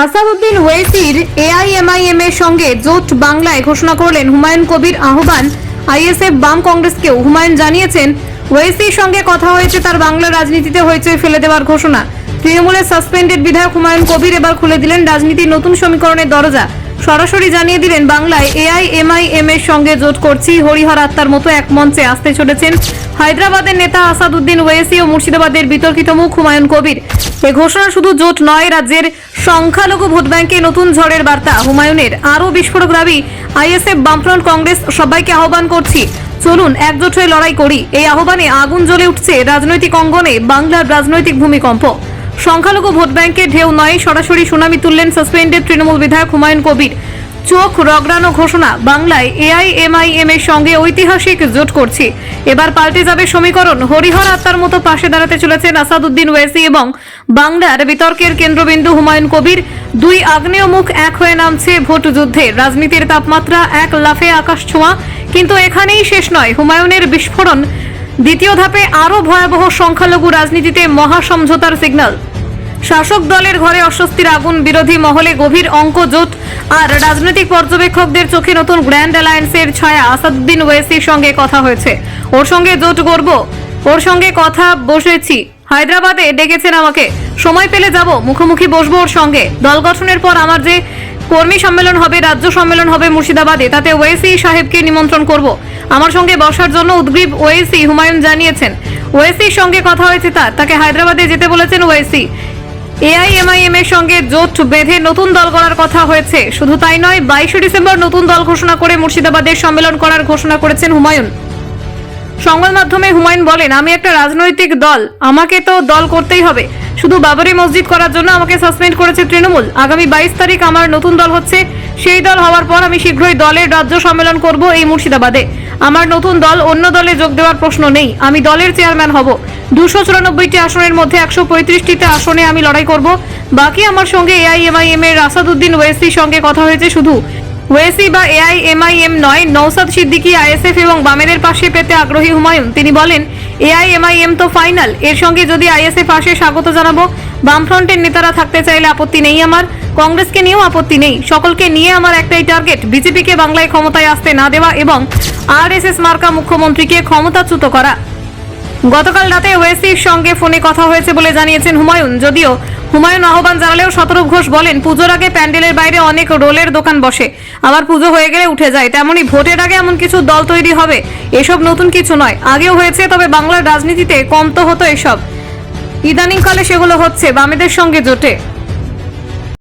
Asaduddin ওয়েসির AIMIM এর সঙ্গে জোট বাংলায় ঘোষণা করলেন হুমায়ুন কবির। আহ্বান আইএসএফ বাম কংগ্রেসকেও। হুমায়ুন জানিয়েছেন, ওয়েসির সঙ্গে কথা হয়েছে, তার বাংলা রাজনীতিতে হয়েছে ফেলে দেওয়ার ঘোষণা। তৃণমূলের সাসপেন্ডেড বিধায়ক হুমায়ুন কবির এবার খুলে দিলেন রাজনীতির নতুন সমীকরণের দরজা। সরাসরি জানিয়ে দিলেন, বাংলায় এআইএমআইএম এর সঙ্গে জোট করছি। হরিহর আত্মার মতো এক মঞ্চে আসতে চলেছেন হায়দ্রাবাদের নেতা আসাদুদ্দিন ওয়েসি ও মুর্শিদাবাদের বিতর্কিত মুখ হুমায়ুন কবির। এ ঘোষণা শুধু জোট নয়, রাজ্যের সংখ্যালঘু ভোট ব্যাংকে নতুন ঝড়ের বার্তা হুমায়ুনের। আরও বিস্ফোরক দাবি, আইএসএফ, বামফ্রন্ট, কংগ্রেস সবাইকে আহ্বান করছি, চলুন একজোট হয়ে লড়াই করি। এই আহ্বানে আগুন জ্বলে উঠছে রাজনৈতিক অঙ্গনে বাংলার রাজনৈতিক ভূমিকম্প। সংখ্যালঘু ভোট ব্যাংকের ঢেউ নয়, সরাসরি সুনামি তুললেন সাসপেন্ডেড তৃণমূল বিধায়ক হুমায়ুন কবির। চোখ রগড়ানো ঘোষণা, বাংলায় এআইএমআইএম এর সঙ্গে ঐতিহাসিক জোট করছি। এবার পাল্টে যাবে সমীকরণ। হরিহর আত্মার মতো পাশে দাঁড়াতে চলেছেন আসাদুদ্দিন ওয়েসি এবং বাংলার বিতর্কের কেন্দ্রবিন্দু হুমায়ুন কবির। দুই আগ্নেয় মুখ এক হয়ে নামছে ভোট যুদ্ধে। রাজনীতির তাপমাত্রা এক লাফে আকাশ ছোঁয়া। কিন্তু এখানেই শেষ নয়, হুমায়ুনের বিস্ফোরণ দ্বিতীয় ধাপে আরও ভয়াবহ। সংখ্যালঘু রাজনীতিতে মহা সমঝোতার সিগন্যাল। শাসক দলের ঘরে অস্বস্তির আগুন, বিরোধী মহলে গভীর অঙ্ক জোট আর রাজনৈতিক পর্যবেক্ষকদের চোখে নতুন গ্র্যান্ড অ্যালায়েন্সের ছায়া। আসাদুদ্দিন ওয়েসির সঙ্গে কথা হয়েছে, ওর সঙ্গে জোট করব, ওর সঙ্গে কথা বসেছি। হায়দ্রাবাদে ডেকেছেন আমাকে, সময় পেলে যাব, মুখোমুখি বসবো ওর সঙ্গে। দল গঠনের পর আমার যে কর্মী সম্মেলন হবে, রাজ্য সম্মেলন হবে মুর্শিদাবাদে, তাতে ওয়েসি সাহেবকে নিমন্ত্রণ করব। আমার সঙ্গে বসার জন্য উদ্গ্রীব ওয়েসি, হুমায়ুন জানিয়েছেন। ওয়েসির সঙ্গে কথা হয়েছে তাকে হায়দ্রাবাদে যেতে বলেছেন ওয়েসি। এআইএমআইএম এর সঙ্গে জোট বেঁধে নতুন দল গড়ার কথা হয়েছে। শুধু তাই নয়, 22 ডিসেম্বর নতুন দল ঘোষণা করে মুর্শিদাবাদের সম্মেলন করার ঘোষণা করেছেন হুমায়ুন। সংবাদ মাধ্যমে হুমায়ুন বলেন, আমি একটা রাজনৈতিক দল, আমাকে তো দল করতেই হবে। শুধু বাবরি মসজিদ করার জন্য আমাকে সাসপেন্ড করেছে তৃণমূল। আগামী 22 তারিখ আমার নতুন দল হচ্ছে। সেই দল হওয়ার পর আমি শীঘ্রই দলের রাজ্য সম্মেলন করব এই মুর্শিদাবাদে। আমার নতুন দল, অন্য দলে যোগ দেওয়ার প্রশ্ন নেই। আমি দলের চেয়ারম্যান হব। 294টি আসনের মধ্যে 135টিতে আসনে আমি লড়াই করব। বাকি আমার সঙ্গে এআইএমআইএম এর আসাদুদ্দিন ওয়েসির সঙ্গে কথা হয়েছে। শুধু ওয়েসি বা এআইএমআইএম নয়, নওসাদ সিদ্দিকী আইএসএফ এবং বামেদের পাশে পেতে আগ্রহী হুমায়ুন। তিনি বলেন, এআইএমআইএম তো ফাইনাল, এর সঙ্গে যদি আইএসএফ আসে স্বাগত জানাবো। বামফ্রন্টের নেতারা থাকতে চাইলে আপত্তি নেই আমার, কংগ্রেসকে নিয়েও আপত্তি নেই। সকলকে নিয়ে আমার একটাই টার্গেট, বিজেপিকে বাংলায় ক্ষমতায় আসতে না দেওয়া এবং আরএসএস মার্কা মুখ্যমন্ত্রীকে ক্ষমতাচ্যুত করা। গতকাল রাতে ওয়েসির সঙ্গে ফোনে কথা হয়েছে বলে জানিয়েছেন হুমায়ুন। যদিও হুমায়ুন আহ্বান জানালেও শতরূপ ঘোষ বলেন, পুজোর আগে প্যান্ডেলের বাইরে অনেক রোলের দোকান বসে, আবার পুজো হয়ে গেলে উঠে যায়। তেমনি ভোটের আগে এমন কিছু দল তৈরি হবে, এসব নতুন কিছু নয়, আগেও হয়েছে। তবে বাংলার রাজনীতিতে কম তো হতো এসব, ইদানিংকালে সেগুলো হচ্ছে বামেদের সঙ্গে জোটে।